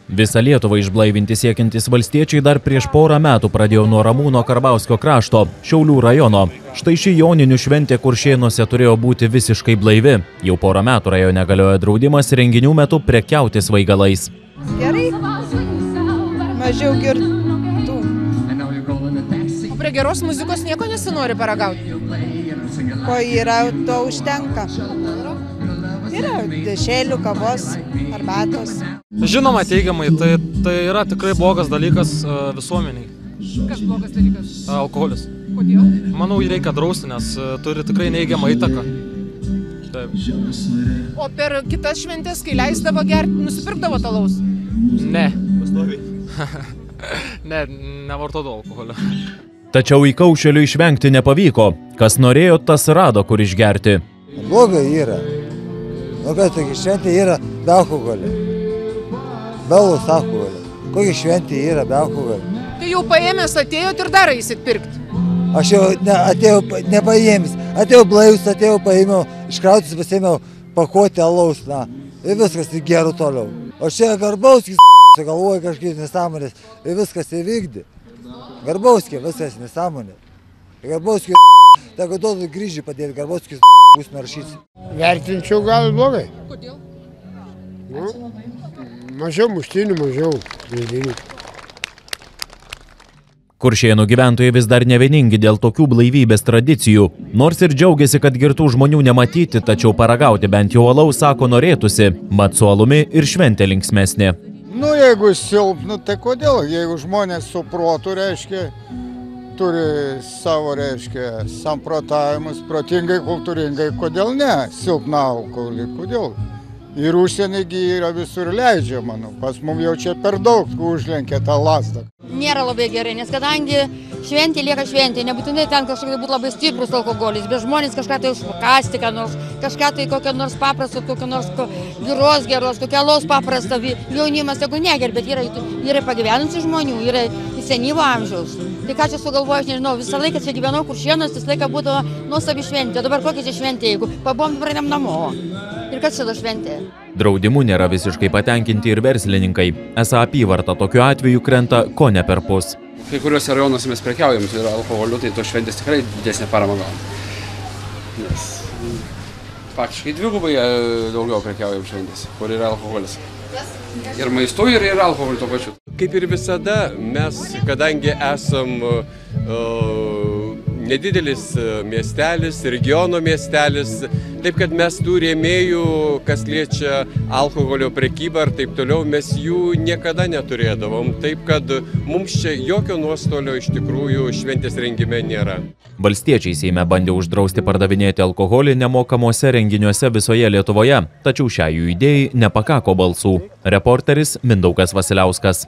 Visą Lietuvą išblaivinti siekiantys valstiečiai dar prieš porą metų pradėjo nuo Ramūno Karbauskio krašto, Šiaulių rajono. Štai ši joninių šventė Kuršėnuose turėjo būti visiškai blaivi. Jau porą metų rajone galioja draudimas renginių metu prekiauti svaigalais. Gerai, mažiau girtų. O prie geros muzikos nieko nesinori paragauti? Ko yra, to užtenka. Yra dešrelių, kavos, arbatos. Žinoma, teigiamai, tai yra tikrai blogas dalykas visuomeniai. Kas blogas dalykas? Alkoholis. Kodėl? Manau, jį reikia drausti, nes turi tikrai neigiamą įtaką. Taip. O per kitas šventės, kai leisdavo gerti, nusipirkdavo talaus? Ne. Ne, nevartodavo alkoholio. Tačiau į Kaušelį išvengti nepavyko. Kas norėjo, tas rado, kur išgerti. Blogai yra. O kad tokia šventė yra be alkoholio. Be alaus alkoholio. Kokia šventė yra be alkoholio. Tai jau paėmęs atėjot ir dar eisit pirkti. Aš jau atėjau nepaėmęs. Atėjau blaivus, atėjau paėmiau, iškrautis pasėmiau pakuotę alaus, na. Ir viskas geru toliau. O čia Karbauskis galvoja kažkaip nesąmonės. Ir viskas įvykdė. Karbauskis viskas nesąmonė. Karbauskis teko duodu grįžį padėti, Karbauskis bus naršys. Vertinčiau gal blogai. Kodėl? Mažiau muštinių, mažiau žaidimų. Kuršėnų gyventojai vis dar nevieningi dėl tokių blaivybės tradicijų. Nors ir džiaugiasi, kad girtų žmonių nematyti, tačiau paragauti bent jau alaus sako norėtųsi. Mat su alumi ir šventė linksmesnė. Nu, jeigu silpnu, tai kodėl? Jeigu žmonės su protu, reiškia, turi savo, reiškia, samprotavimus, protingai, kultūringai, kodėl ne? Silpna alkoholį, kodėl? Ir užsienigi yra visur leidžia, manau. Pas mums jau čia per daug užlenkia tą lasdą. Nėra labai gerai, nes kadangi šventė lieka šventė, nebūtinai ten kažkokia būtų labai stiprus alkoholis, bet žmonės kažką tai užkasti, kažką tai kokią nors paprastą, kokią nors vyros geros, kokią alaus paprastą, jaunimas, jeigu negerbė, bet yra pagyvenusių žmonių, yra senyvo amžiaus. Tai ką čia sugalvoju, aš nežinau, visą laiką čia gyvenau Kuršėnuose, tas laiką būdavo nuostabi šventė, dabar kokia čia šventė, jeigu pabuvom pradėm namo. Ir kas čia šventė? Draudimu nėra visiškai patenkinti ir verslininkai. Esą apyvarta tokiu atveju krenta ko ne per pus. Kai kuriuose rajonuose mes prekiaujam ir alkoholiu, tai tos šventės tikrai didesnė parama gauna. Nes faktiškai dvigubai daugiau prekiaujam šventės, kur yra alkoholis. Ir maistu, ir alkoholiu tuo pačiu. Kaip ir visada, mes, kadangi esam nedidelis miestelis, regiono miestelis, taip kad mes tų rėmėjų, kas liečia alkoholio prekybą ir taip toliau, mes jų niekada neturėdavom, taip kad mums čia jokio nuostolio iš tikrųjų šventės rengime nėra. Valstiečiai Seime bandė uždrausti pardavinėti alkoholį nemokamuose renginiuose visoje Lietuvoje, tačiau šiai jų idėjai nepakako balsų. Reporteris Mindaugas Vasiliauskas.